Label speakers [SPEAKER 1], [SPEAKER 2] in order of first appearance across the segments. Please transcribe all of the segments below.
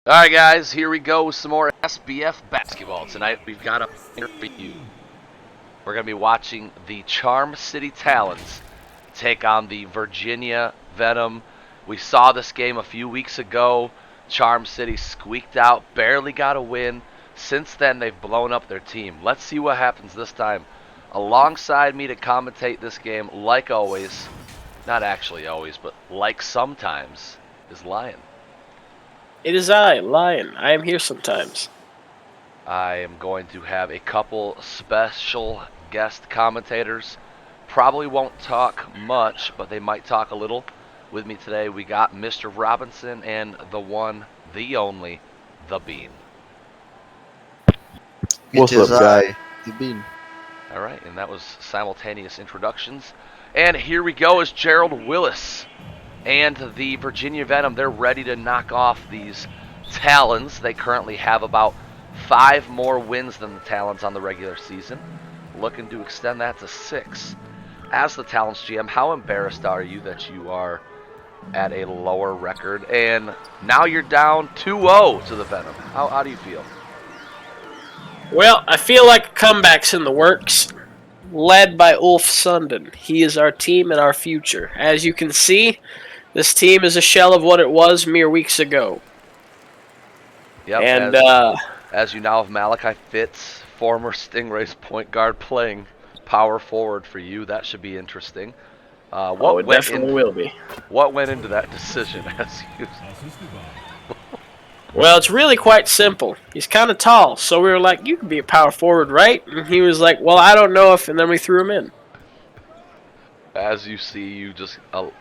[SPEAKER 1] All right, guys, here we go with some more SBF basketball. Tonight we've got a winner for you. We're going to be watching the Charm City Talons take on the Virginia Venom. We saw this game a few weeks ago. Charm City squeaked out, barely got a win. Since then, they've blown up their team. Let's see what happens this time. Alongside me to commentate this game, like always, not actually always, but like sometimes, is Lion.
[SPEAKER 2] It is I, Lion. I am here sometimes.
[SPEAKER 1] I am going to have a couple special guest commentators. Probably won't talk much, but they might talk a little. With me today, we got Mr. Robinson and the one, the only, the Bean.
[SPEAKER 3] What's up, guy? The Bean.
[SPEAKER 1] All right, and that was simultaneous introductions. And here we go is Gerald Willis and the Virginia Venom. They're ready to knock off these Talons. They currently have about 5 more wins than the Talons on the regular season, looking to extend that to 6. As the Talons GM, how embarrassed are you that you are at a lower record, and now you're down 2-0 to the Venom? How do you feel?
[SPEAKER 2] Well, I feel like a comeback's in the works, led by Ulf Sundin. He is our team and our future. As you can see, this team is a shell of what it was mere weeks ago.
[SPEAKER 1] Yep,
[SPEAKER 2] And
[SPEAKER 1] as you now have Malachi Fitz, former Stingrays point guard, playing power forward for you. That should be interesting.
[SPEAKER 2] it definitely will be.
[SPEAKER 1] What went into that decision?
[SPEAKER 2] Well, it's really quite simple. He's kind of tall, so we were like, you could be a power forward, right? And he was like, well, I don't know if, and then we threw him in.
[SPEAKER 1] As you see, you just... oh,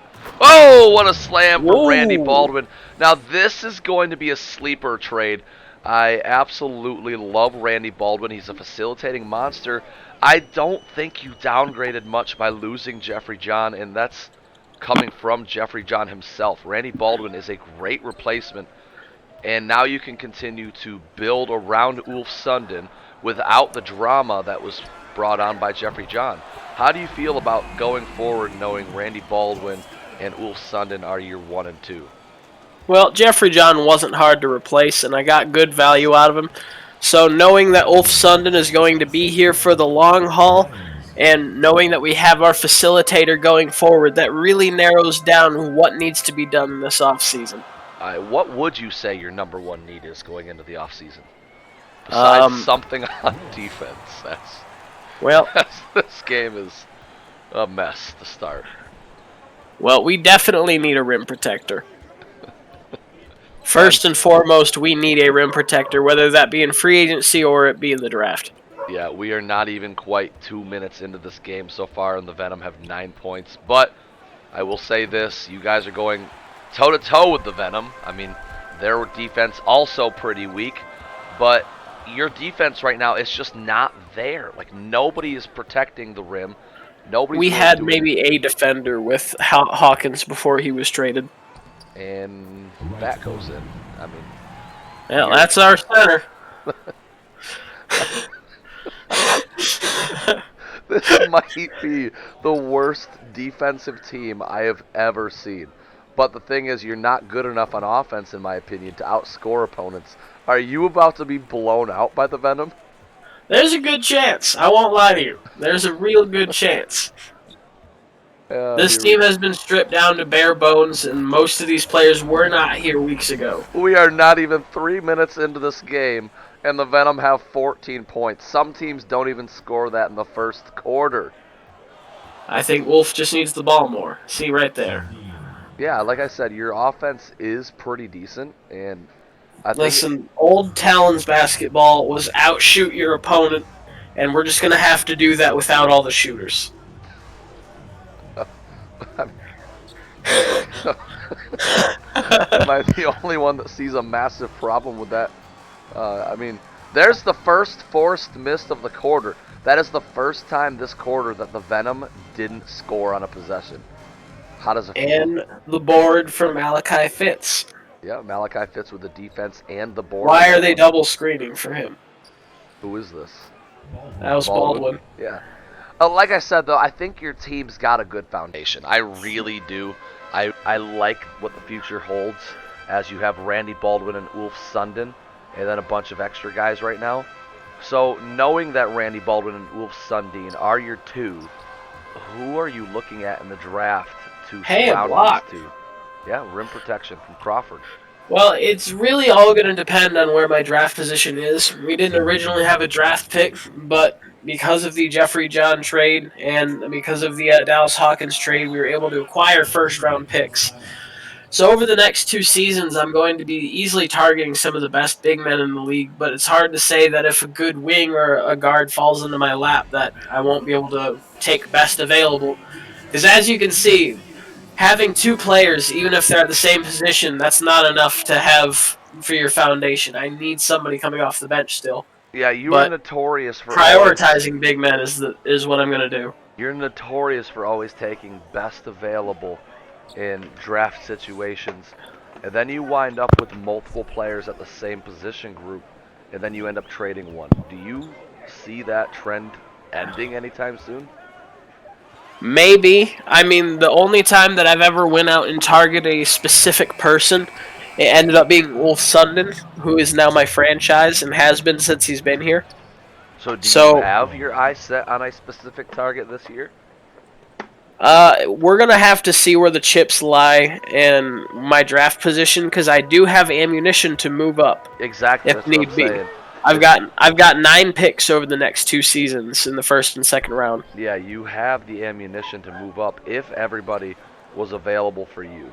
[SPEAKER 1] what a slam from Randy Baldwin. Now, this is going to be a sleeper trade. I absolutely love Randy Baldwin. He's a facilitating monster. I don't think you downgraded much by losing Jeffrey John, and that's coming from Jeffrey John himself. Randy Baldwin is a great replacement, and now you can continue to build around Ulf Sundin without the drama that was brought on by Jeffrey John. How do you feel about going forward knowing Randy Baldwin and Ulf Sundin are your 1 and 2?
[SPEAKER 2] Well, Jeffrey John wasn't hard to replace, and I got good value out of him. So knowing that Ulf Sundin is going to be here for the long haul, and knowing that we have our facilitator going forward, that really narrows down what needs to be done this offseason.
[SPEAKER 1] What would you say your number 1 need is going into the offseason? Besides something on defense. This game is a mess to start.
[SPEAKER 2] Well, we definitely need a rim protector. First and foremost, we need a rim protector, whether that be in free agency or it be in the draft.
[SPEAKER 1] Yeah, we are not even quite 2 minutes into this game so far, and the Venom have 9 points. But I will say this, you guys are going toe-to-toe with the Venom. I mean, their defense also pretty weak, but your defense right now is just not there. Like, nobody is protecting the rim.
[SPEAKER 2] We had maybe a defender with Hawkins before he was traded.
[SPEAKER 1] And that goes in. I mean,
[SPEAKER 2] yeah, that's our center.
[SPEAKER 1] This might be the worst defensive team I have ever seen. But the thing is, you're not good enough on offense, in my opinion, to outscore opponents. Are you about to be blown out by the Venom?
[SPEAKER 2] There's a good chance. I won't lie to you. There's a real good chance. This team has been stripped down to bare bones, and most of these players were not here weeks ago.
[SPEAKER 1] We are not even 3 minutes into this game, and the Venom have 14 points. Some teams don't even score that in the first quarter.
[SPEAKER 2] I think Wolf just needs the ball more. See right there.
[SPEAKER 1] Yeah, like I said, your offense is pretty decent, and
[SPEAKER 2] listen, old Talons basketball was outshoot your opponent, and we're just going to have to do that without all the shooters.
[SPEAKER 1] Am I the only one that sees a massive problem with that? I mean, there's the first forced miss of the quarter. That is the first time this quarter that the Venom didn't score on a possession. How does it feel?
[SPEAKER 2] And the board for Malachi Fitz.
[SPEAKER 1] Yeah, Malachi Fitz with the defense and the board.
[SPEAKER 2] Why are they double screening for him?
[SPEAKER 1] Who is this?
[SPEAKER 2] That was Baldwin.
[SPEAKER 1] Yeah. Like I said, though, I think your team's got a good foundation. I really do. I like what the future holds. as you have Randy Baldwin and Ulf Sundin, and then a bunch of extra guys right now. So knowing that Randy Baldwin and Ulf Sundin are your two, who are you looking at in the draft to
[SPEAKER 2] Hey, a
[SPEAKER 1] surround these
[SPEAKER 2] block.
[SPEAKER 1] two? Yeah, rim protection from Crawford.
[SPEAKER 2] Well, it's really all going to depend on where my draft position is. We didn't originally have a draft pick, but because of the Jeffrey John trade and because of the Dallas Hawkins trade, we were able to acquire first round picks. So over the next 2 seasons, I'm going to be easily targeting some of the best big men in the league, but it's hard to say that if a good wing or a guard falls into my lap that I won't be able to take best available. Because as you can see, having two players, even if they're at the same position, that's not enough to have for your foundation. I need somebody coming off the bench still.
[SPEAKER 1] Yeah, you are
[SPEAKER 2] But
[SPEAKER 1] notorious for always
[SPEAKER 2] prioritizing big men is what I'm going to do.
[SPEAKER 1] you're notorious for always taking best available in draft situations, and then you wind up with multiple players at the same position group, and then you end up trading one. Do you see that trend ending anytime soon?
[SPEAKER 2] Maybe. I mean, the only time that I've ever went out and targeted a specific person, it ended up being Wolf Sundin, who is now my franchise and has been since he's been here.
[SPEAKER 1] So do you
[SPEAKER 2] So,
[SPEAKER 1] have your eyes set on a specific target this year?
[SPEAKER 2] we're gonna have to see where the chips lie in my draft position because I do have ammunition to move up
[SPEAKER 1] Exactly,
[SPEAKER 2] if
[SPEAKER 1] that's what I'm
[SPEAKER 2] need be.
[SPEAKER 1] saying.
[SPEAKER 2] I've got 9 picks over the next 2 seasons in the first and second round.
[SPEAKER 1] Yeah, you have the ammunition to move up if everybody was available for you.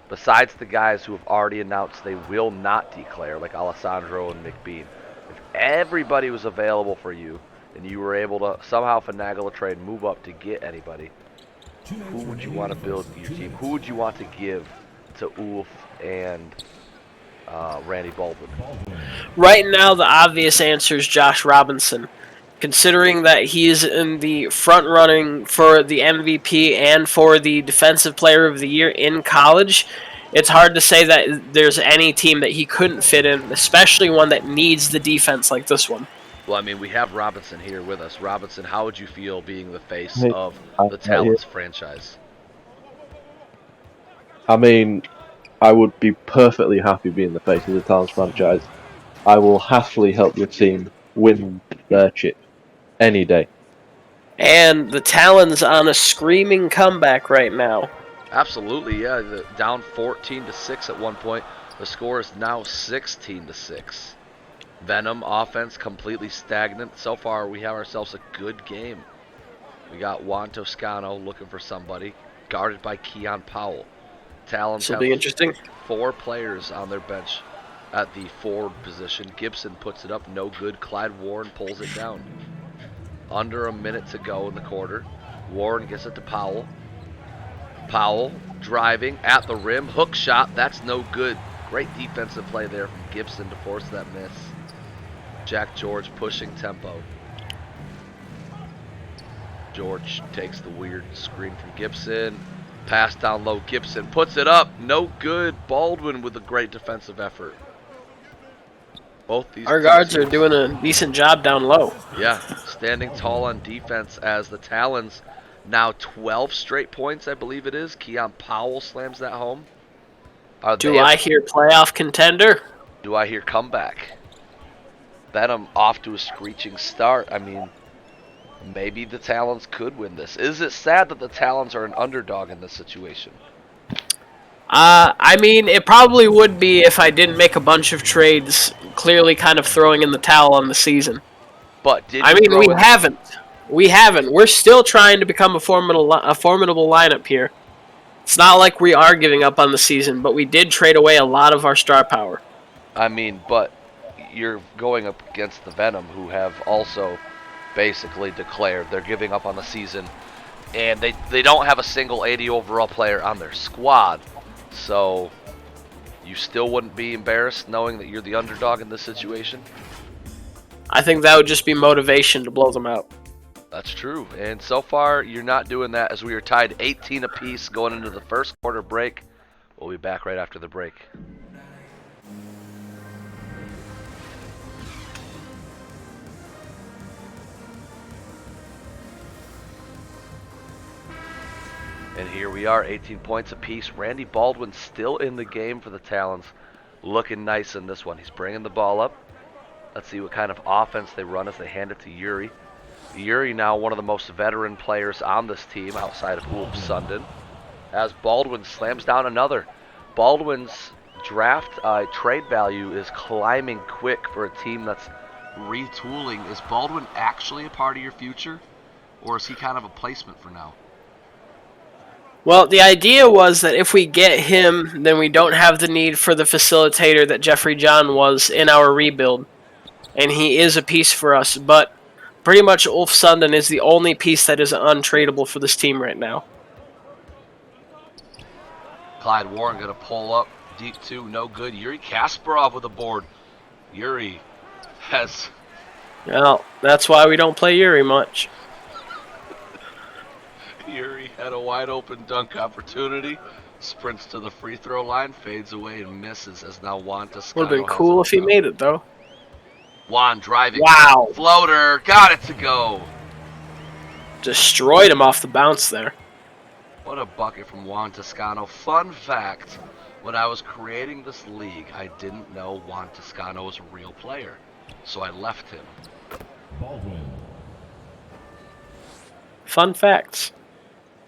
[SPEAKER 1] Besides the guys who have already announced they will not declare, like Alessandro and McBean. If everybody was available for you and you were able to somehow finagle a trade, move up to get anybody, who would you want to build your team? Who would you want to give to Ulf and Randy Baldwin?
[SPEAKER 2] Right now, the obvious answer is Josh Robinson, considering that he is in the front running for the MVP and for the Defensive Player of the Year in college. It's hard to say that there's any team that he couldn't fit in, especially one that needs the defense like this one.
[SPEAKER 1] Well, I mean, we have Robinson here with us. Robinson, how would you feel being the face
[SPEAKER 4] Hey,
[SPEAKER 1] of the
[SPEAKER 4] right here.
[SPEAKER 1] Talons franchise?
[SPEAKER 4] I mean, I would be perfectly happy being the face of the Talons franchise. I will happily help your team win their chip any day.
[SPEAKER 2] And the Talons on a screaming comeback right now.
[SPEAKER 1] Absolutely, yeah. Down 14-6 at one point. The score is now 16-6. Venom offense completely stagnant. So far, we have ourselves a good game. We got Juan Toscano looking for somebody, guarded by Keon Powell. Talons
[SPEAKER 2] This will
[SPEAKER 1] have
[SPEAKER 2] be interesting.
[SPEAKER 1] 4 players on their bench at the forward position. Gibson puts it up, no good. Clyde Warren pulls it down. Under a minute to go in the quarter. Warren gets it to Powell. Powell driving at the rim, hook shot, that's no good. Great defensive play there from Gibson to force that miss. Jack George pushing tempo. George takes the weird screen from Gibson. Pass down low, Gibson puts it up, no good. Baldwin with a great defensive effort. Both these
[SPEAKER 2] Our
[SPEAKER 1] two
[SPEAKER 2] guards are
[SPEAKER 1] teams-
[SPEAKER 2] doing a decent job down low.
[SPEAKER 1] Yeah, standing tall on defense as the Talons now 12 straight points, I believe it is. Keon Powell slams that home.
[SPEAKER 2] Do I hear playoff contender?
[SPEAKER 1] Do I hear comeback? Venom off to a screeching start. I mean, maybe the Talons could win this. Is it sad that the Talons are an underdog in this situation?
[SPEAKER 2] I mean, it probably would be if I didn't make a bunch of trades, clearly kind of throwing in the towel on the season.
[SPEAKER 1] But did
[SPEAKER 2] I
[SPEAKER 1] you
[SPEAKER 2] mean,
[SPEAKER 1] throw
[SPEAKER 2] we
[SPEAKER 1] in?
[SPEAKER 2] haven't. We haven't. We're still trying to become a formidable lineup here. It's not like we are giving up on the season, but we did trade away a lot of our star power.
[SPEAKER 1] I mean, but you're going up against the Venom, who have also basically declared they're giving up on the season, and they don't have a single 80 overall player on their squad. So you still wouldn't be embarrassed knowing that you're the underdog in this situation?
[SPEAKER 2] I think that would just be motivation to blow them out.
[SPEAKER 1] That's true. And so far, you're not doing that as we are tied 18 apiece going into the first quarter break. We'll be back right after the break. And here we are, 18 points apiece. Randy Baldwin still in the game for the Talons. Looking nice in this one. He's bringing the ball up. Let's see what kind of offense they run as they hand it to Yuri. Yuri now one of the most veteran players on this team outside of Ulf Sundin. As Baldwin slams down another. Baldwin's draft trade value is climbing quick for a team that's retooling. Is Baldwin actually a part of your future? Or is he kind of a placement for now?
[SPEAKER 2] Well, the idea was that if we get him, then we don't have the need for the facilitator that Jeffrey John was in our rebuild. And he is a piece for us, but pretty much Ulf Sundin is the only piece that is untradeable for this team right now.
[SPEAKER 1] Clyde Warren going to pull up. Deep 2, no good. Yuri Kasparov with a board. Yuri has...
[SPEAKER 2] Well, that's why we don't play Yuri much.
[SPEAKER 1] Yuri had a wide open dunk opportunity. Sprints to the free throw line, fades away and misses as now Juan Toscano
[SPEAKER 2] Would have been cool if he made it, though.
[SPEAKER 1] Juan driving.
[SPEAKER 2] Wow.
[SPEAKER 1] Floater. Got it to go.
[SPEAKER 2] Destroyed him off the bounce there.
[SPEAKER 1] What a bucket from Juan Toscano. Fun fact, when I was creating this league, I didn't know Juan Toscano was a real player. So I left him.
[SPEAKER 2] Fun facts.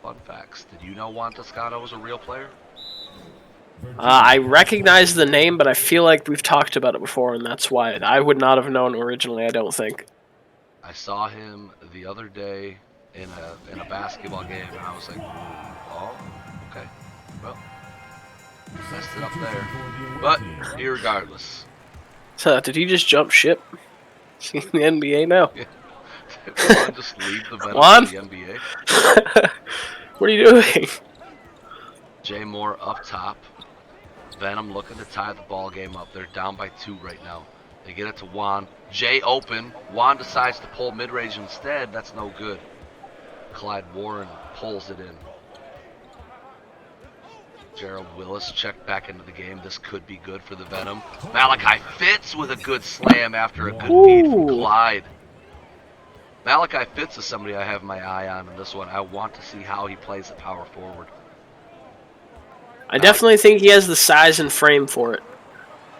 [SPEAKER 1] Fun facts. Did you know Juan Toscano was a real player?
[SPEAKER 2] I recognize the name, but I feel like we've talked about it before, and that's why I would not have known originally, I don't think.
[SPEAKER 1] I saw him the other day in a basketball game, and I was like, oh, okay, well, messed it up there. But irregardless.
[SPEAKER 2] So, did he just jump ship? Is he in the NBA now?
[SPEAKER 1] Yeah. Did Juan just leave the Venom
[SPEAKER 2] Juan?
[SPEAKER 1] to the NBA?
[SPEAKER 2] What are you doing?
[SPEAKER 1] Jay Moore up top. Venom looking to tie the ball game up. They're down by 2 right now. They get it to Juan. Jay open. Juan decides to pull mid-range instead. That's no good. Clyde Warren pulls it in. Gerald Willis checked back into the game. This could be good for the Venom. Malachi Fitz with a good slam after a good feed from Clyde. Malachi Fitz is somebody I have my eye on in this one. I want to see how he plays at power forward.
[SPEAKER 2] I definitely think he has the size and frame for it.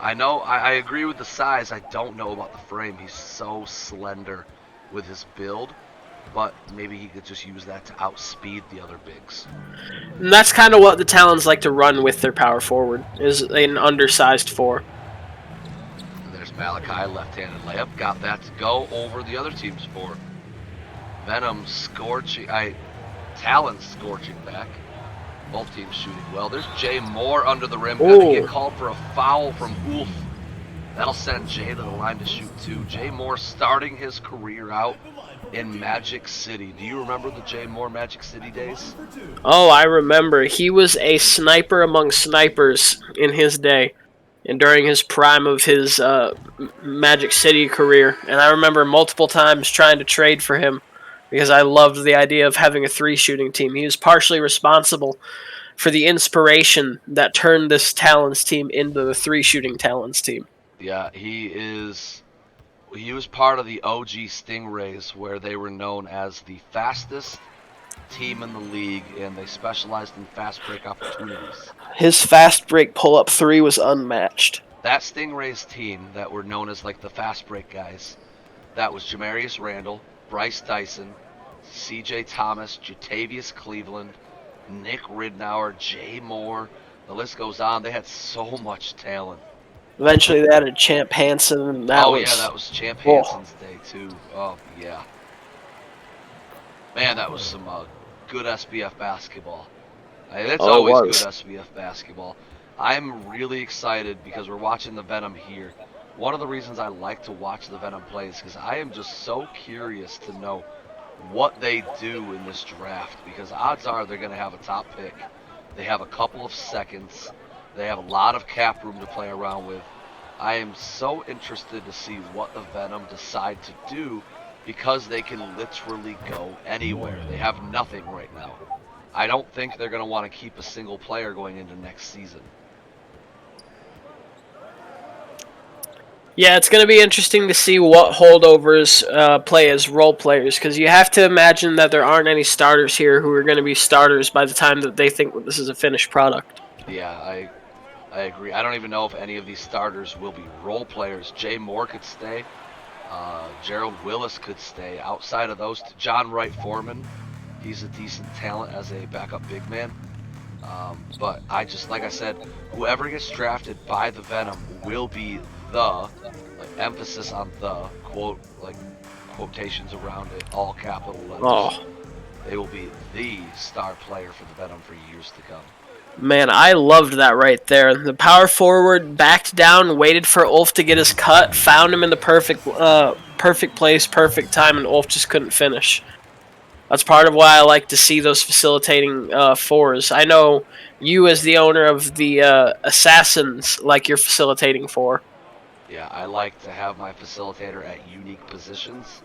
[SPEAKER 1] I know, I agree with the size. I don't know about the frame. He's so slender with his build, but maybe he could just use that to outspeed the other bigs.
[SPEAKER 2] And that's kind of what the Talons like to run with their power forward, is an undersized 4.
[SPEAKER 1] And there's Malachi, left-handed layup. Got that to go over the other team's 4. Venom scorching, Talons scorching back. Both teams shooting well. There's Jay Moore under the rim. Gonna get called for a foul from Ulf. That'll send Jay to the line to shoot 2. Jay Moore starting his career out in Magic City. Do you remember the Jay Moore Magic City days?
[SPEAKER 2] Oh, I remember. He was a sniper among snipers in his day and during his prime of his Magic City career. And I remember multiple times trying to trade for him because I loved the idea of having a 3-shooting team. He was partially responsible for the inspiration that turned this Talons team into the 3-shooting Talons team.
[SPEAKER 1] Yeah, he was part of the OG Stingrays, where they were known as the fastest team in the league, and they specialized in fast break opportunities.
[SPEAKER 2] His fast break pull-up 3 was unmatched.
[SPEAKER 1] That Stingrays team that were known as like the fast break guys, that was Jamarius Randall, Bryce Dyson, C.J. Thomas, Jatavius Cleveland, Nick Ridnour, Jay Moore. The list goes on. They had so much talent.
[SPEAKER 2] Eventually they added Champ Hansen. And that
[SPEAKER 1] was Champ Hansen's day too. Oh, yeah. Man, that was some good SBF basketball. It's always good SBF basketball. I'm really excited because we're watching the Venom here. One of the reasons I like to watch the Venom play is because I am just so curious to know what they do in this draft, because odds are they're going to have a top pick. They have a couple of seconds. They have a lot of cap room to play around with. I am so interested to see what the Venom decide to do, because they can literally go anywhere. They have nothing right now. I don't think they're going to want to keep a single player going into next season.
[SPEAKER 2] Yeah, it's going to be interesting to see what holdovers play as role players, because you have to imagine that there aren't any starters here who are going to be starters by the time that they think that this is a finished product.
[SPEAKER 1] Yeah, I agree. I don't even know if any of these starters will be role players. Jay Moore could stay. Gerald Willis could stay. Outside of those, John Wright Foreman, he's a decent talent as a backup big man. But like I said, whoever gets drafted by the Venom will be the, like, emphasis on the, quote, like, quotations around it, all capital letters.
[SPEAKER 2] Oh,
[SPEAKER 1] They will be the star player for the Venom for years to come.
[SPEAKER 2] man, I loved that right there. The power forward backed down, waited for Ulf to get his cut, found him in the perfect place, perfect time, and Ulf just couldn't finish. That's part of why I like to see those facilitating fours. I know you, as the owner of the Assassins, like your facilitating four.
[SPEAKER 1] Yeah, I like to have my facilitator at unique positions.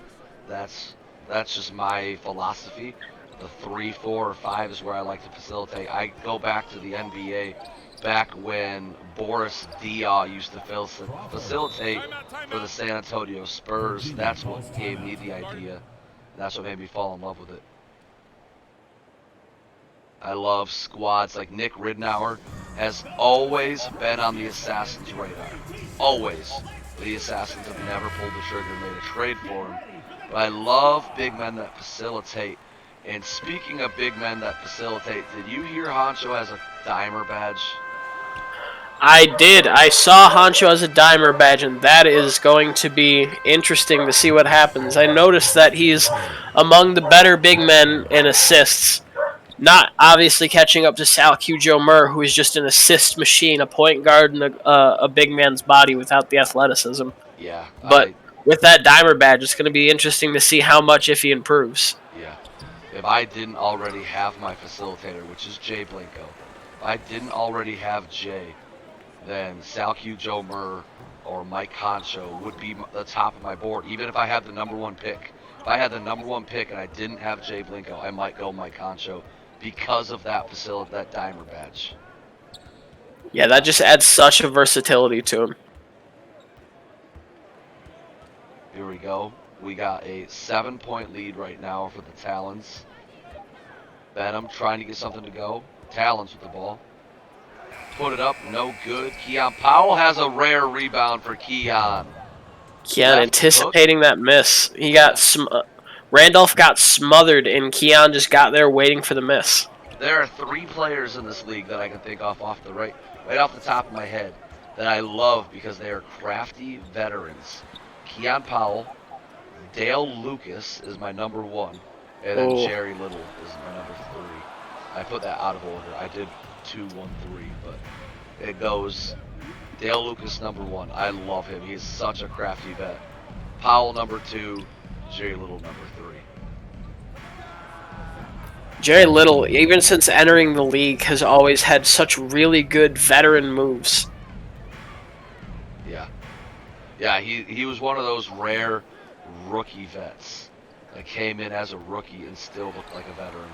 [SPEAKER 1] That's that's just my philosophy. The 3, 4, or 5 is where I like to facilitate. I go back to the NBA, back when Boris Diaw used to facilitate for the San Antonio Spurs. That's what gave me the idea. That's what made me fall in love with it. I love squads like Nick Ridnour has always been on the Assassins' radar. Always. But the Assassins have never pulled the trigger and made a trade for him. But I love big men that facilitate. And speaking of big men that facilitate, did you hear Honcho has a dimer badge?
[SPEAKER 2] I did. I saw Hancho as a dimer badge, and that is going to be interesting to see what happens. I noticed that he's among the better big men in assists. Not obviously catching up to Sal Q. Joe Murr, who is just an assist machine, a point guard in a big man's body without the athleticism.
[SPEAKER 1] Yeah,
[SPEAKER 2] But with that dimer badge, it's going to be interesting to see how much if he improves.
[SPEAKER 1] yeah. If I didn't already have my facilitator, which is Jay Blanco, if I didn't already have Jay, then Sal Q. Joe Murr or Mike Concho would be the top of my board, even if I had the number 1 pick. If I had the number 1 pick and I didn't have Jay Blanco, I might go Mike Concho because of that that dimer badge.
[SPEAKER 2] Yeah, that just adds such a versatility to him.
[SPEAKER 1] Here we go. We got a 7-point lead right now for the Talons. Venom trying to get something to go. Talons with the ball. Put it up, no good. Keon Powell has a rare rebound for Keon.
[SPEAKER 2] Keon anticipating that miss. He got Randolph got smothered, and Keon just got there waiting for the miss.
[SPEAKER 1] There are 3 players in this league that I can think of right off the top of my head, that I love because they are crafty veterans. Keon Powell, Dale Lucas is my number 1, and then Jerry Little is my number 3. I put that out of order. I did 2, 1, 3, but it goes Dale Lucas number 1. I love him. He's such a crafty vet. Powell number 2, Jerry Little number 3.
[SPEAKER 2] Jerry Little, even since entering the league, has always had such really good veteran moves.
[SPEAKER 1] Yeah. Yeah, he was one of those rare rookie vets that came in as a rookie and still looked like a veteran.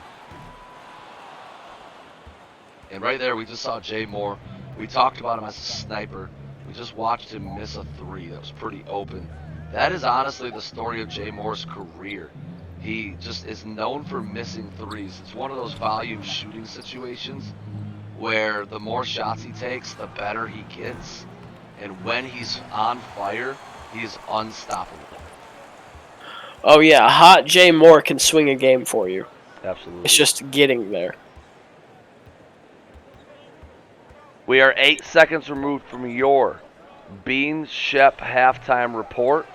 [SPEAKER 1] And right there, we just saw Jay Moore. We talked about him as a sniper. We just watched him miss a 3 that was pretty open. That is honestly the story of Jay Moore's career. He just is known for missing 3s. It's one of those volume shooting situations where the more shots he takes, the better he gets. And when he's on fire, he's unstoppable.
[SPEAKER 2] Oh yeah, a hot Jay Moore can swing a game for you.
[SPEAKER 1] Absolutely.
[SPEAKER 2] It's just getting there.
[SPEAKER 1] We are 8 seconds removed from your Beans Shep halftime report.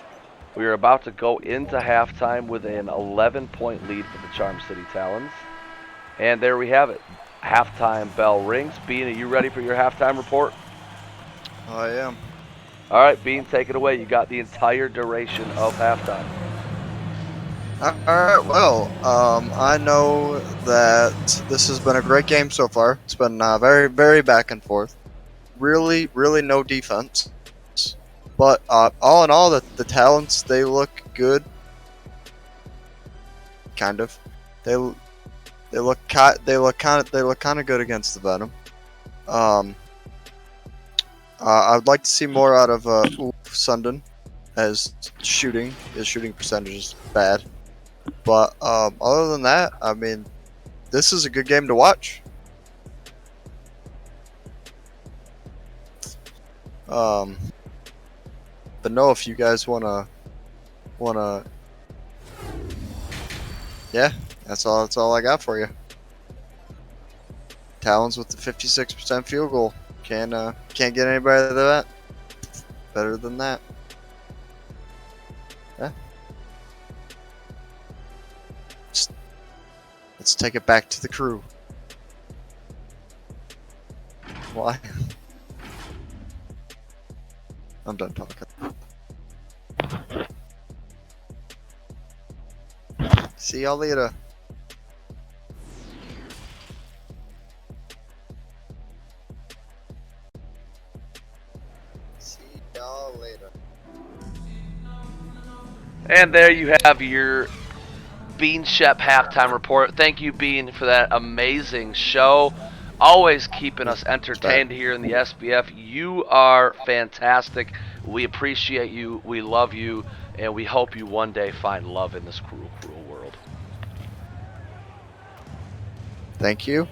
[SPEAKER 1] We are about to go into halftime with an 11-point lead for the Charm City Talons. And there we have it. Halftime bell rings. Bean, are you ready for your halftime report?
[SPEAKER 3] I am.
[SPEAKER 1] All right, Bean, take it away. You got the entire duration of halftime.
[SPEAKER 3] Alright, well, I know that this has been a great game so far. It's been very, very back and forth. Really, really no defense. But all in all, the Talons, they look good. Kind of. They look kind of good against the Venom. I'd like to see more out of Ulf Sundin, as his shooting percentage is bad. But other than that, I mean, this is a good game to watch. But no, if you guys wanna, yeah, that's all. That's all I got for you. Talons with the 56% field goal. Can't get any better than that. Better than that. Yeah. Let's take it back to the crew. Why? I'm done talking. See y'all later. See y'all later.
[SPEAKER 1] And there you have your Bean Shep halftime report. Thank you, Bean, for that amazing show. Always keeping us entertained here in the SBF. You are fantastic. We appreciate you. We love you. And we hope you one day find love in this cruel, cruel world.
[SPEAKER 3] Thank you.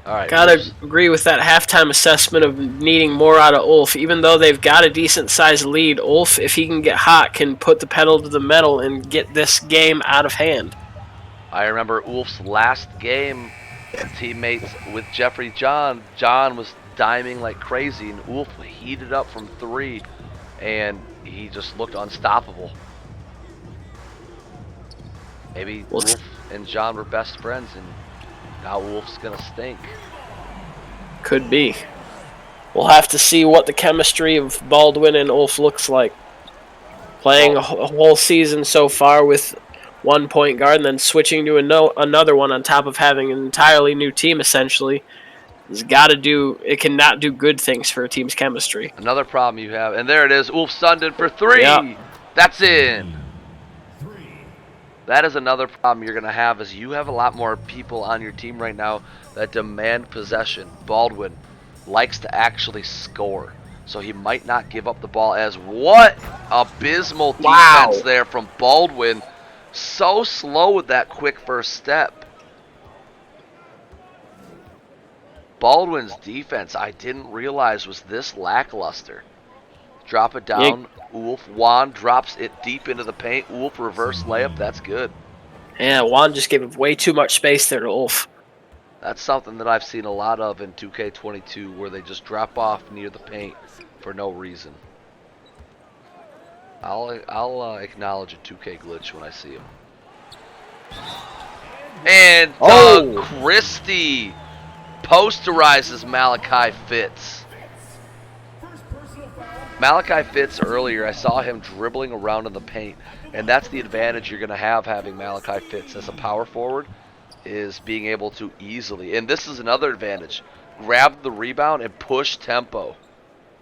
[SPEAKER 1] All right.
[SPEAKER 2] Gotta
[SPEAKER 1] Wolves.
[SPEAKER 2] agree with that halftime assessment of needing more out of Ulf. Even though they've got a decent sized lead, Ulf, if he can get hot, can put the pedal to the metal and get this game out of hand.
[SPEAKER 1] I remember Ulf's last game, teammates with Jeffrey John. John was diming like crazy, and Ulf heated up from 3, and he just looked unstoppable. Maybe Wolf and John were best friends, and now Wolf's gonna stink.
[SPEAKER 2] Could be. We'll have to see what the chemistry of Baldwin and Ulf looks like. Playing a whole season so far with one point guard and then switching to another one on top of having an entirely new team, essentially, it cannot do good things for a team's chemistry.
[SPEAKER 1] Another problem you have, and there it is, Ulf Sundin for 3.
[SPEAKER 2] Yep.
[SPEAKER 1] That's in. That is another problem you're going to have, is you have a lot more people on your team right now that demand possession. Baldwin likes to actually score, so he might not give up the ball. As what abysmal defense there from Baldwin. So slow with that quick first step. Baldwin's defense, I didn't realize was this lackluster. Drop it down. Ulf. Juan drops it deep into the paint. Ulf reverse layup. That's good.
[SPEAKER 2] Yeah, Juan just gave way too much space there to Ulf.
[SPEAKER 1] That's something that I've seen a lot of in 2K22, where they just drop off near the paint for no reason. I'll acknowledge a 2K glitch when I see him. And Doug Christie posterizes Malachi Fitz. Malachi Fitz earlier, I saw him dribbling around in the paint, and that's the advantage you're going to have having Malachi Fitz as a power forward, is being able to easily, and this is another advantage, grab the rebound and push tempo.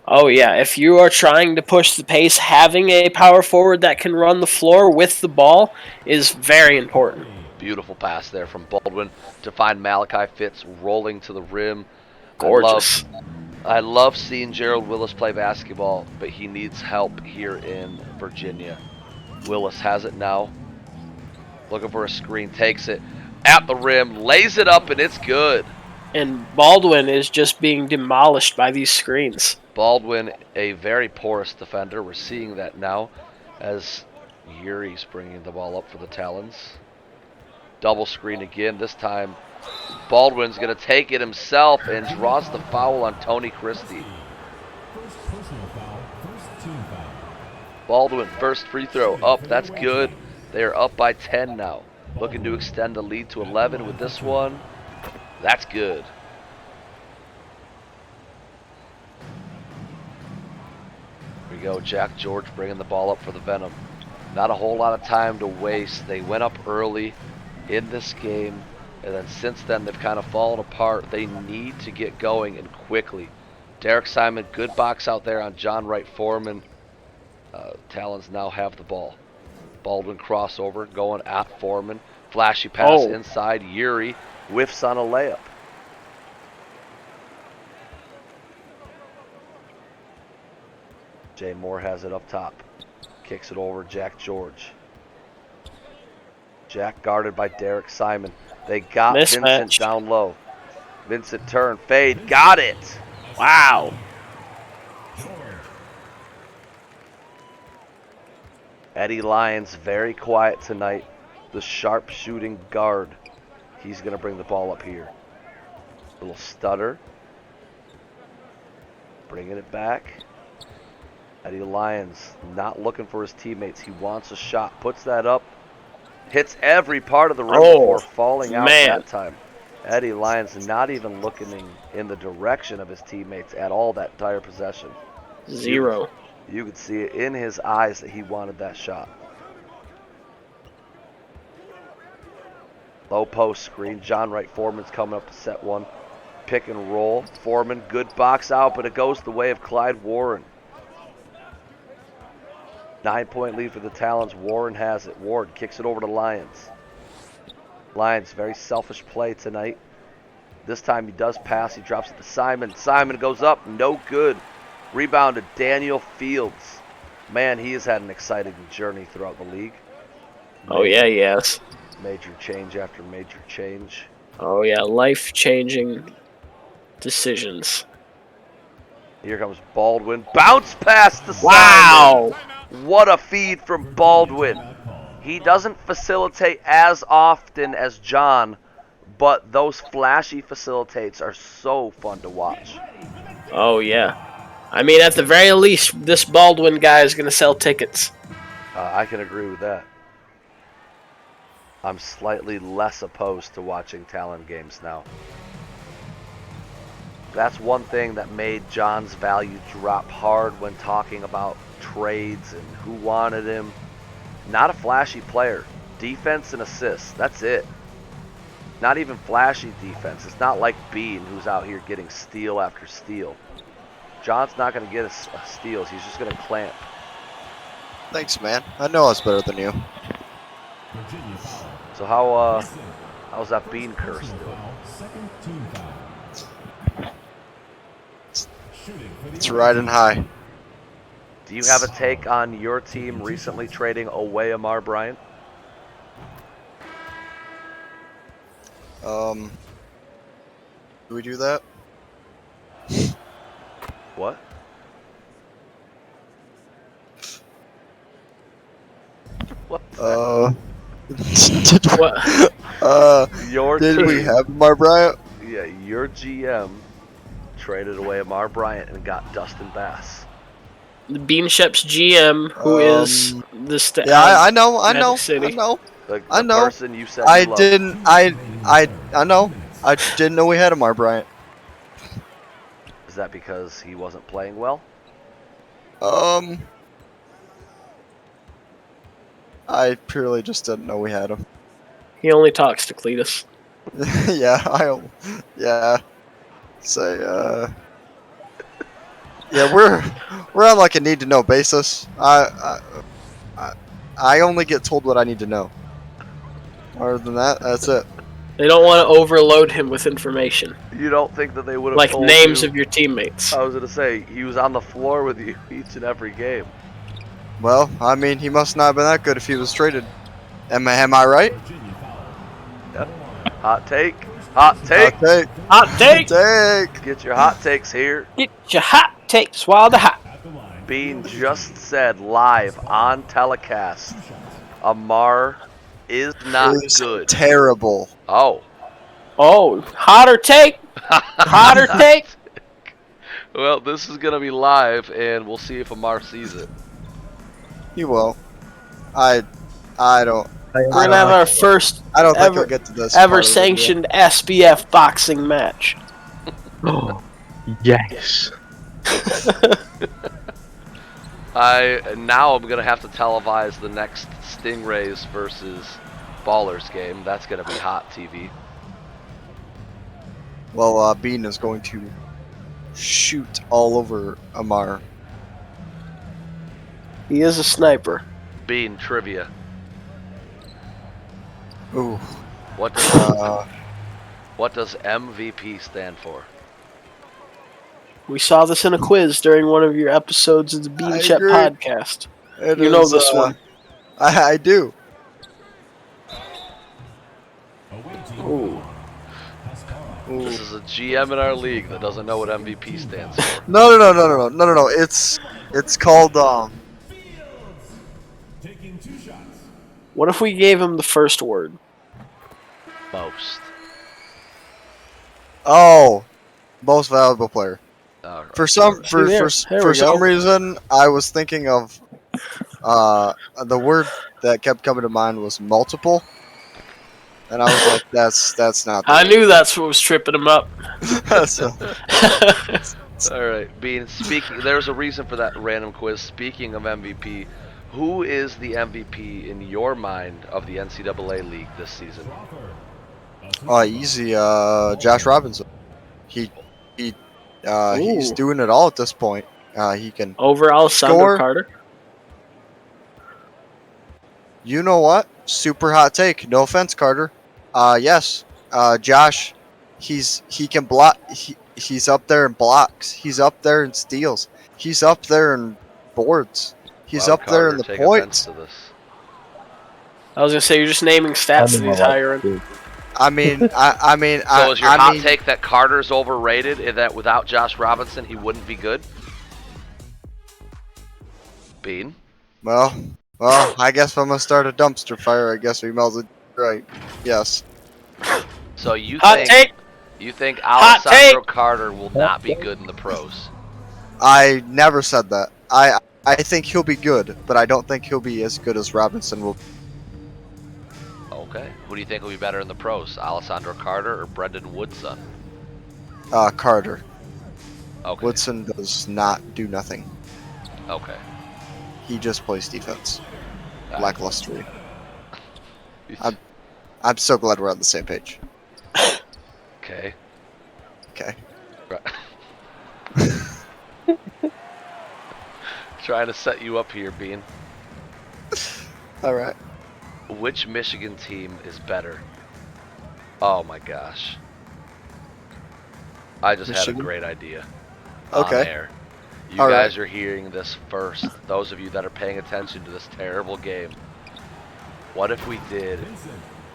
[SPEAKER 2] Oh yeah, if you are trying to push the pace, having a power forward that can run the floor with the ball is very important.
[SPEAKER 1] Beautiful pass there from Baldwin to find Malachi Fitz rolling to the rim.
[SPEAKER 2] Gorgeous.
[SPEAKER 1] I love seeing Gerald Willis play basketball, but he needs help here in Virginia. Willis has it now. Looking for a screen, takes it at the rim, lays it up, and it's good.
[SPEAKER 2] And Baldwin is just being demolished by these screens.
[SPEAKER 1] Baldwin, a very porous defender. We're seeing that now as Yuri's bringing the ball up for the Talons. Double screen again. This time Baldwin's going to take it himself and draws the foul on Tony Christie. Baldwin, first free throw up. That's good. They're up by 10 now. Looking to extend the lead to 11 with this one. That's good. Here we go. Jack George bringing the ball up for the Venom. Not a whole lot of time to waste. They went up early in this game, and then since then they've kind of fallen apart. They need to get going, and quickly. Derek Simon, good box out there on John Wright Foreman. Talons now have the ball. Baldwin crossover, going at Foreman. Flashy pass inside. Yuri whiffs on a layup. Jay Moore has it up top. Kicks it over Jack George. Jack guarded by Derek Simon. They got Vincent
[SPEAKER 2] Mismatch.
[SPEAKER 1] down low. Vincent turn, fade, got it!
[SPEAKER 2] Wow.
[SPEAKER 1] Eddie Lyons very quiet tonight. The sharp shooting guard. He's going to bring the ball up here. Little stutter. Bringing it back. Eddie Lyons not looking for his teammates. He wants a shot. Puts that up. Hits every part of the rim before falling out that time. Eddie Lyons not even looking in the direction of his teammates at all that entire possession.
[SPEAKER 2] Zero.
[SPEAKER 1] You could see it in his eyes that he wanted that shot. Low post screen. John Wright Foreman's coming up to set one. Pick and roll. Foreman, good box out, but it goes the way of Clyde Warren. 9-point lead for the Talons. Warren has it. Warren kicks it over to Lyons. Lyons, very selfish play tonight. This time he does pass. He drops it to Simon. Simon goes up. No good. Rebound to Daniel Fields. Man, he has had an exciting journey throughout the league.
[SPEAKER 2] Oh, yeah, yes.
[SPEAKER 1] Major change after major change.
[SPEAKER 2] Oh, yeah, life-changing decisions.
[SPEAKER 1] Here comes Baldwin. Bounce pass to Simon.
[SPEAKER 2] Wow!
[SPEAKER 1] What a feed from Baldwin. He doesn't facilitate as often as John, but those flashy facilitates are so fun to watch.
[SPEAKER 2] Oh, yeah. I mean, at the very least, this Baldwin guy is going to sell tickets.
[SPEAKER 1] I can agree with that. I'm slightly less opposed to watching Talon games now. That's one thing that made John's value drop hard when talking about trades and who wanted him. Not a flashy player. Defense and assists. That's it. Not even flashy defense. It's not like Bean, who's out here getting steal after steal. John's not going to get steals. He's just going to clamp.
[SPEAKER 3] Thanks, man. I know I was better than you.
[SPEAKER 1] So how's that Bean curse doing?
[SPEAKER 3] It's riding high.
[SPEAKER 1] Do you have a take on your team recently trading away Amar Bryant?
[SPEAKER 3] Do we do that?
[SPEAKER 1] What? What?
[SPEAKER 3] Did
[SPEAKER 2] What?
[SPEAKER 1] Your
[SPEAKER 3] did
[SPEAKER 1] team,
[SPEAKER 3] we have Mar Bryant?
[SPEAKER 1] Yeah, your GM traded away Amar Bryant and got Dustin Bass.
[SPEAKER 2] The Bean Shep's GM, who is the
[SPEAKER 3] Yeah, I know.
[SPEAKER 2] City.
[SPEAKER 1] The
[SPEAKER 3] I know.
[SPEAKER 1] person you said you loved.
[SPEAKER 3] I know. I didn't know we had a Mar Bryant.
[SPEAKER 1] Is that because he wasn't playing well?
[SPEAKER 3] I purely just didn't know we had him.
[SPEAKER 2] He only talks to Cletus.
[SPEAKER 3] Yeah. Say, yeah, we're on like a need to know basis. I only get told what I need to know. Other than that, that's it.
[SPEAKER 2] They don't want to overload him with information,
[SPEAKER 1] You don't think that they would have
[SPEAKER 2] like
[SPEAKER 1] told
[SPEAKER 2] names
[SPEAKER 1] you?
[SPEAKER 2] of your teammates.
[SPEAKER 1] I was going to say, he was on the floor with you each and every game.
[SPEAKER 3] Well, I mean, he must not have been that good if he was traded. Am I right?
[SPEAKER 1] Yep. Hot take. Hot take.
[SPEAKER 3] Hot take.
[SPEAKER 2] Hot take!
[SPEAKER 3] Take.
[SPEAKER 1] Get your hot takes here.
[SPEAKER 2] Get your hot takes while the hot.
[SPEAKER 1] Bean just said live on telecast, Amar is not
[SPEAKER 3] It was
[SPEAKER 1] good.
[SPEAKER 3] terrible.
[SPEAKER 1] Oh.
[SPEAKER 2] Oh, hotter take! Hotter take!
[SPEAKER 1] Well, this is going to be live, and we'll see if Amar sees it.
[SPEAKER 3] He will. I don't.
[SPEAKER 2] We're gonna have our first
[SPEAKER 3] I don't think
[SPEAKER 2] ever,
[SPEAKER 3] he'll get to this.
[SPEAKER 2] ever
[SPEAKER 3] part of the video.
[SPEAKER 2] sanctioned SBF boxing match.
[SPEAKER 4] Oh, yes.
[SPEAKER 1] Now I'm gonna have to televise the next Stingrays versus Ballers game. That's gonna be hot TV.
[SPEAKER 3] Well, Bean is going to shoot all over Amar.
[SPEAKER 2] He is a sniper.
[SPEAKER 1] Bean trivia.
[SPEAKER 3] Ooh.
[SPEAKER 1] What does
[SPEAKER 3] Uh,
[SPEAKER 1] what does MVP stand for?
[SPEAKER 2] We saw this in a quiz during one of your episodes of the Bean
[SPEAKER 3] I
[SPEAKER 2] Chet
[SPEAKER 3] agree.
[SPEAKER 2] podcast.
[SPEAKER 3] It
[SPEAKER 2] You know
[SPEAKER 3] is,
[SPEAKER 2] this one.
[SPEAKER 3] I do.
[SPEAKER 2] Ooh.
[SPEAKER 3] Ooh.
[SPEAKER 1] This is a GM in our league that doesn't know what MVP stands for.
[SPEAKER 3] No. It's called
[SPEAKER 2] What if we gave him the first word?
[SPEAKER 1] Most.
[SPEAKER 3] most valuable player.
[SPEAKER 1] All right.
[SPEAKER 3] For some
[SPEAKER 2] See there. There
[SPEAKER 3] for
[SPEAKER 2] we
[SPEAKER 3] some
[SPEAKER 2] go.
[SPEAKER 3] reason, I was thinking of the word that kept coming to mind was multiple, and I was like, that's not. The
[SPEAKER 2] I
[SPEAKER 3] word.
[SPEAKER 2] knew that's what was tripping him up.
[SPEAKER 3] So,
[SPEAKER 1] All right, Bean. There's a reason for that random quiz. Speaking of MVP, who is the MVP in your mind of the NCAA league this season?
[SPEAKER 3] easy. Josh Robinson. He he's
[SPEAKER 2] Ooh.
[SPEAKER 3] doing it all at this point. He can
[SPEAKER 2] Over Alessandro
[SPEAKER 3] score.
[SPEAKER 2] Carter.
[SPEAKER 3] You know what? Super hot take. No offense, Carter. Yes. Josh, he can block. He's up there in blocks. He's up there in steals. He's up there in boards. He's
[SPEAKER 1] Why would
[SPEAKER 3] up there in
[SPEAKER 1] Carter
[SPEAKER 3] the
[SPEAKER 1] take offense
[SPEAKER 3] points.
[SPEAKER 1] to this?
[SPEAKER 2] I was gonna say you're just naming stats that
[SPEAKER 4] Depending on
[SPEAKER 2] he's
[SPEAKER 4] what-
[SPEAKER 2] hiring.
[SPEAKER 3] I mean,
[SPEAKER 1] So is your
[SPEAKER 3] I
[SPEAKER 1] hot
[SPEAKER 3] mean,
[SPEAKER 1] take that Carter's overrated and that without Josh Robinson he wouldn't be good? Bean?
[SPEAKER 3] well, I guess if I'm gonna start a dumpster fire, I guess we melted. Right. Yes.
[SPEAKER 1] So you
[SPEAKER 2] Hot take.
[SPEAKER 1] think
[SPEAKER 2] Hot
[SPEAKER 1] Alessandro Carter will not be good in the pros?
[SPEAKER 3] I never said that. I think he'll be good, but I don't think he'll be as good as Robinson will.
[SPEAKER 1] Okay. Who do you think will be better in the pros? Alessandro Carter or Brendan Woodson?
[SPEAKER 3] Carter.
[SPEAKER 1] Okay.
[SPEAKER 3] Woodson does not do nothing.
[SPEAKER 1] Okay.
[SPEAKER 3] He just plays defense.
[SPEAKER 1] Alright.
[SPEAKER 3] Lackluster. I'm so glad we're on the same page.
[SPEAKER 1] Okay.
[SPEAKER 3] Okay.
[SPEAKER 1] Right. Trying to set you up here, Bean.
[SPEAKER 3] All right.
[SPEAKER 1] Which Michigan team is better? Oh my gosh. I just had a
[SPEAKER 3] Michigan?
[SPEAKER 1] great idea.
[SPEAKER 3] Okay.
[SPEAKER 1] On air. You
[SPEAKER 3] All
[SPEAKER 1] guys
[SPEAKER 3] right.
[SPEAKER 1] are hearing this first. Those of you that are paying attention to this terrible game. What if we did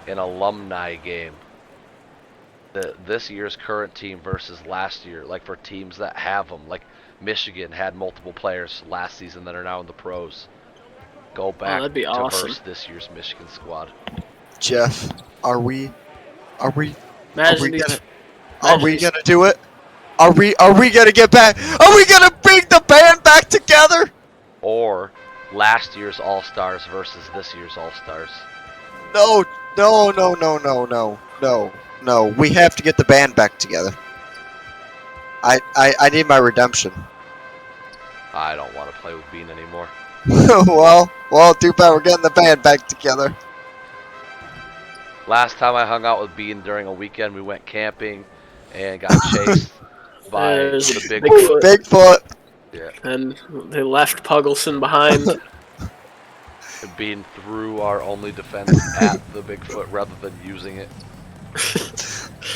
[SPEAKER 1] an alumni game? This year's current team versus last year, like for teams that have them. Like Michigan had multiple players last season that are now in the pros. Go back
[SPEAKER 2] that'd be
[SPEAKER 1] to
[SPEAKER 2] awesome.
[SPEAKER 1] verse this year's Michigan squad.
[SPEAKER 3] Jeff, are we
[SPEAKER 2] Imagine these.
[SPEAKER 3] gonna do it? Are we gonna get back? Are we gonna bring the band back together?
[SPEAKER 1] Or last year's All-Stars versus this year's All-Stars.
[SPEAKER 3] No. We have to get the band back together. I need my redemption.
[SPEAKER 1] I don't want to play with Bean anymore.
[SPEAKER 3] well, too bad we're getting the band back together.
[SPEAKER 1] Last time I hung out with Bean during a weekend, we went camping and got chased by
[SPEAKER 2] There's
[SPEAKER 1] the big
[SPEAKER 2] Bigfoot.
[SPEAKER 3] Bigfoot.
[SPEAKER 1] Yeah.
[SPEAKER 2] And they left Puggleson behind.
[SPEAKER 1] And Bean threw our only defense at the Bigfoot rather than using it.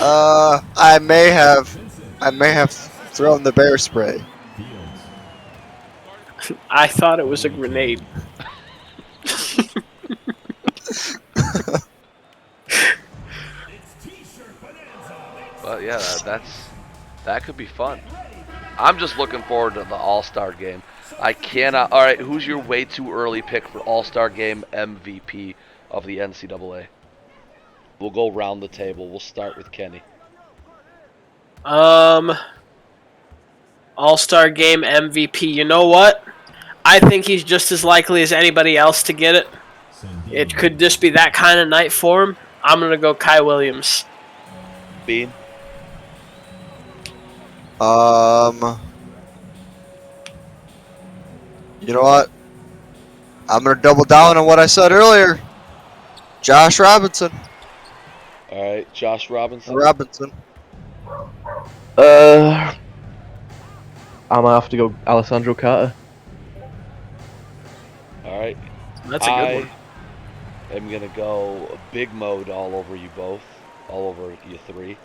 [SPEAKER 3] I may have thrown the bear spray.
[SPEAKER 2] I thought it was a grenade.
[SPEAKER 1] But yeah, that could be fun. I'm just looking forward to the All-Star game. I cannot. All right, who's your way too early pick for All-Star game MVP of the NCAA? We'll go round the table. We'll start with Kenny.
[SPEAKER 2] All-Star Game MVP. You know what? I think he's just as likely as anybody else to get it. It could just be that kind of night for him. I'm gonna go Kai Williams.
[SPEAKER 1] Bean.
[SPEAKER 3] You know what? I'm gonna double down on what I said earlier. Josh Robinson.
[SPEAKER 1] All right, Josh Robinson.
[SPEAKER 4] I might have to go Alessandro Carter.
[SPEAKER 1] All right.
[SPEAKER 2] That's a good one.
[SPEAKER 1] I am gonna go big mode all over you both, all over you three,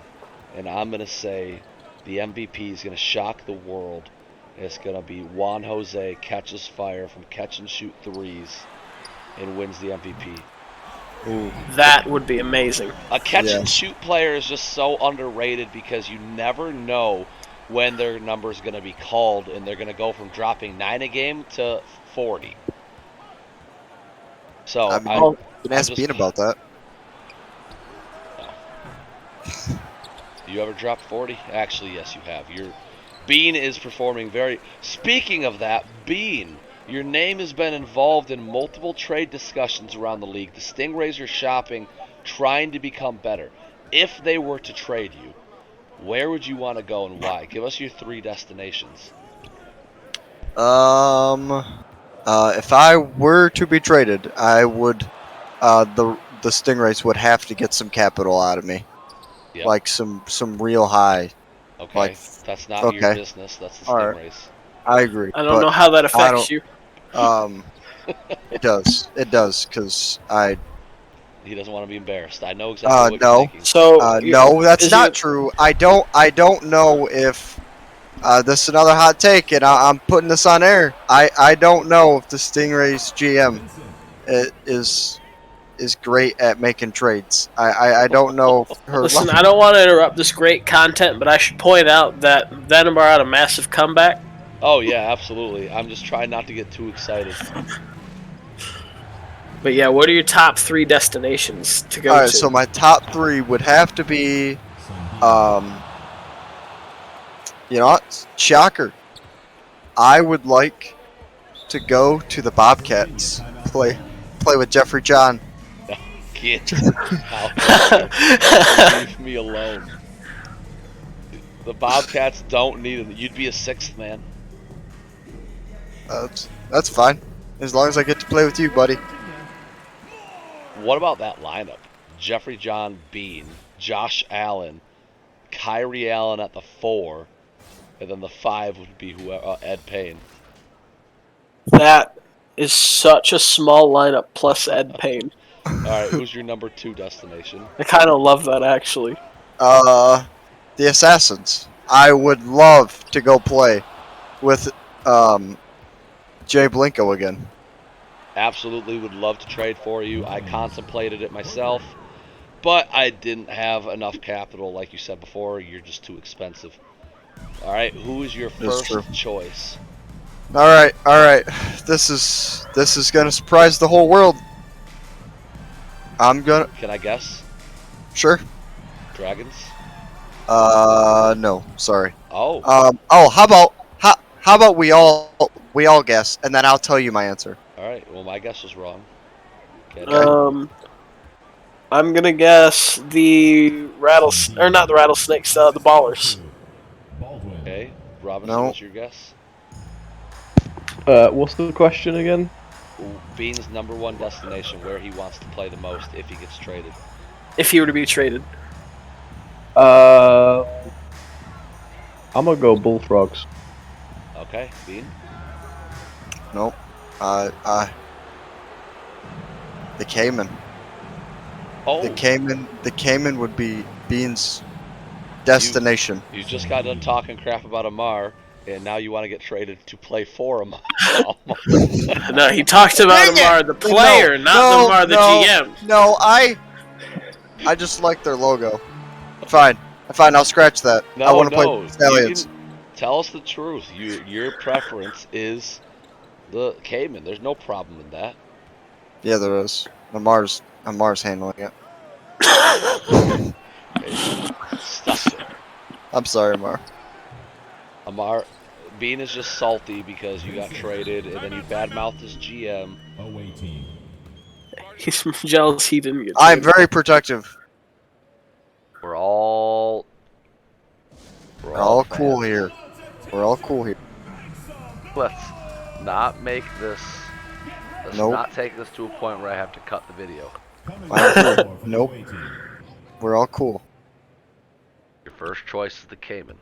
[SPEAKER 1] and I'm gonna say The MVP is going to shock the world. It's going to be Juan Jose catches fire from catch and shoot threes and wins the MVP.
[SPEAKER 3] Ooh.
[SPEAKER 2] That would be amazing.
[SPEAKER 1] A catch and
[SPEAKER 3] Yes.
[SPEAKER 1] shoot player is just so underrated because you never know when their number is going to be called, and they're going to go from dropping 9 a game to 40. So
[SPEAKER 3] I mean,
[SPEAKER 1] I'm,
[SPEAKER 3] you can
[SPEAKER 1] I'm
[SPEAKER 3] ask
[SPEAKER 1] just
[SPEAKER 3] Bean about that.
[SPEAKER 1] You ever dropped 40? Actually, yes, you have. Bean is performing very. Speaking of that, Bean, your name has been involved in multiple trade discussions around the league. The Stingrays are shopping, trying to become better. If they were to trade you, where would you want to go and why? Give us your 3 destinations.
[SPEAKER 3] If I were to be traded, I would. The Stingrays would have to get some capital out of me,
[SPEAKER 1] Yep.
[SPEAKER 3] like some real high.
[SPEAKER 1] Okay,
[SPEAKER 3] Like,
[SPEAKER 1] that's not your
[SPEAKER 3] okay.
[SPEAKER 1] business. That's the
[SPEAKER 3] All right.
[SPEAKER 1] Stingrays.
[SPEAKER 3] I agree.
[SPEAKER 2] I don't know how that affects you.
[SPEAKER 3] It does. It does, because I.
[SPEAKER 1] He doesn't want to be embarrassed. I know exactly what
[SPEAKER 3] No.
[SPEAKER 1] you're thinking.
[SPEAKER 2] So
[SPEAKER 3] No, that's
[SPEAKER 2] is
[SPEAKER 3] not
[SPEAKER 2] you-
[SPEAKER 3] true. I don't know if. This is another hot take, and I'm putting this on air. I don't know if the Stingrays GM is great at making trades. I don't know if her.
[SPEAKER 2] Listen, I don't want to interrupt this great content, but I should point out that Venom are on a massive comeback.
[SPEAKER 1] Oh yeah, absolutely. I'm just trying not to get too excited.
[SPEAKER 2] But yeah, what are your top 3 destinations to go
[SPEAKER 3] All right,
[SPEAKER 2] to?
[SPEAKER 3] so my top 3 would have to be, you know what? Shocker. I would like to go to the Bobcats, play with Jeffrey John.
[SPEAKER 1] Get out of here. Leave me alone. The Bobcats don't need him. You'd be a 6th man.
[SPEAKER 3] That's fine, as long as I get to play with you, buddy.
[SPEAKER 1] What about that lineup? Jeffrey John Bean, Josh Allen, Kyrie Allen at the 4, and then the 5 would be Ed Payne.
[SPEAKER 2] That is such a small lineup plus Ed Payne.
[SPEAKER 1] All right, who's your number 2 destination?
[SPEAKER 2] I kind of love that, actually.
[SPEAKER 3] The Assassins. I would love to go play with Jay Blinko again.
[SPEAKER 1] Absolutely would love to trade for you. I contemplated it myself, but I didn't have enough capital. Like you said before, you're just too expensive. All right, who is your
[SPEAKER 3] That's true.
[SPEAKER 1] first choice?
[SPEAKER 3] All right. This is gonna surprise the whole world. I'm gonna
[SPEAKER 1] Can I guess?
[SPEAKER 3] sure.
[SPEAKER 1] Dragons?
[SPEAKER 3] No, sorry.
[SPEAKER 1] Oh,
[SPEAKER 3] How about we all guess, and then I'll tell you my answer.
[SPEAKER 1] all right. Well, my guess was wrong. Okay.
[SPEAKER 2] I'm gonna guess the or not the rattlesnakes, the ballers.
[SPEAKER 1] Okay. Robinson,
[SPEAKER 3] No.
[SPEAKER 1] what's your guess?
[SPEAKER 4] What's the question again?
[SPEAKER 1] Bean's number 1 destination, where he wants to play the most if he gets traded.
[SPEAKER 2] If he were to be traded.
[SPEAKER 4] I'm gonna go Bullfrogs.
[SPEAKER 1] Okay, Bean?
[SPEAKER 3] Nope. The Cayman.
[SPEAKER 1] Oh,
[SPEAKER 3] The Cayman would be Bean's destination.
[SPEAKER 1] you just got done talking crap about Amar, and now you want to get traded to play for him.
[SPEAKER 2] No, he talked about
[SPEAKER 3] Dang it!
[SPEAKER 2] Amar the player, not Amar the GM.
[SPEAKER 3] No, I just like their logo. Fine, I'll scratch that. I want to play with the Stallions.
[SPEAKER 1] Tell us the truth. Your preference is the Cayman. There's no problem in that.
[SPEAKER 3] Yeah, there is. Amar's handling it.
[SPEAKER 1] Okay. Stop it.
[SPEAKER 3] I'm sorry, Amar.
[SPEAKER 1] Amar, Bean is just salty because you got traded, and then you badmouthed his GM.
[SPEAKER 2] He's jealous he didn't get
[SPEAKER 3] I'm
[SPEAKER 2] traded.
[SPEAKER 3] very protective.
[SPEAKER 1] We're all
[SPEAKER 3] cool
[SPEAKER 1] fans.
[SPEAKER 3] here. We're all cool here.
[SPEAKER 1] Let's not make this. Let's
[SPEAKER 3] Nope.
[SPEAKER 1] not take this to a point where I have to cut the video.
[SPEAKER 3] I'm cool. Nope. We're all cool.
[SPEAKER 1] Your first choice is the Cayman.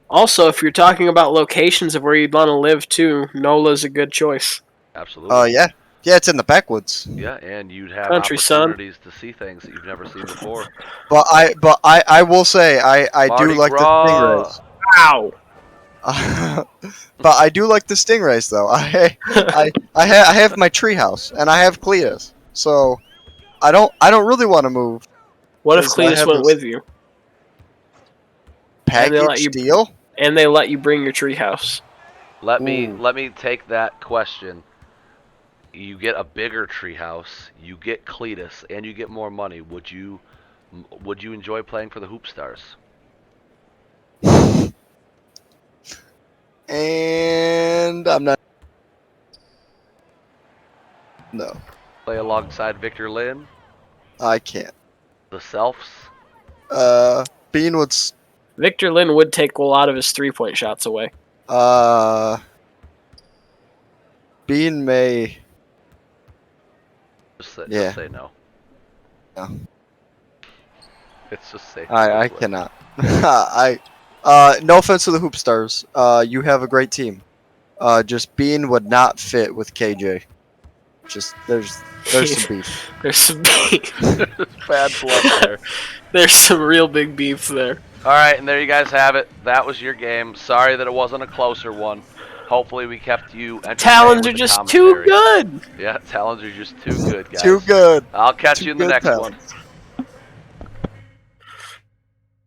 [SPEAKER 2] Also, if you're talking about locations of where you'd want to live too, NOLA's a good choice.
[SPEAKER 1] Absolutely.
[SPEAKER 3] Yeah, it's in the backwoods.
[SPEAKER 1] Yeah, and you'd have
[SPEAKER 2] Country, son.
[SPEAKER 1] opportunities to see things that you've never seen before.
[SPEAKER 3] But I will say I do
[SPEAKER 1] Mardi
[SPEAKER 3] like the
[SPEAKER 1] Gras.
[SPEAKER 3] Stingrays.
[SPEAKER 2] Wow.
[SPEAKER 3] But I do like the stingrays though. I have my treehouse and I have Cletus, so I don't really want to move.
[SPEAKER 2] What if
[SPEAKER 3] 'Cause I
[SPEAKER 2] Cletus
[SPEAKER 3] have
[SPEAKER 2] went
[SPEAKER 3] this
[SPEAKER 2] with you
[SPEAKER 3] package deal?
[SPEAKER 2] and they let you bring your treehouse?
[SPEAKER 1] Let
[SPEAKER 3] Ooh.
[SPEAKER 1] me take that question. You get a bigger treehouse, you get Cletus, and you get more money. Would you enjoy playing for the Hoop Stars?
[SPEAKER 3] And I'm not. No,
[SPEAKER 1] Play alongside Victor Lynn,
[SPEAKER 3] I can't.
[SPEAKER 1] the Selfs?
[SPEAKER 3] Bean would.
[SPEAKER 2] Victor Lynn would take a lot of his 3-point shots away.
[SPEAKER 3] Uh, Bean may.
[SPEAKER 1] Just say no.
[SPEAKER 3] No.
[SPEAKER 1] It's just safe.
[SPEAKER 3] I cannot. No offense to the Hoop Stars. You have a great team. Just Bean would not fit with KJ. Just there's some beef.
[SPEAKER 2] There's some beef.
[SPEAKER 1] Bad blood there.
[SPEAKER 2] There's some real big beef there.
[SPEAKER 1] All right, and there you guys have it. That was your game. Sorry that it wasn't a closer one. Hopefully we kept you entertained
[SPEAKER 2] Talons
[SPEAKER 1] with
[SPEAKER 2] are
[SPEAKER 1] the
[SPEAKER 2] just too
[SPEAKER 1] commentary.
[SPEAKER 2] good.
[SPEAKER 1] Yeah, Talons are just too good, guys.
[SPEAKER 3] Too good.
[SPEAKER 1] I'll catch
[SPEAKER 3] Too
[SPEAKER 1] you in the
[SPEAKER 3] good
[SPEAKER 1] next
[SPEAKER 3] Talons.
[SPEAKER 1] one.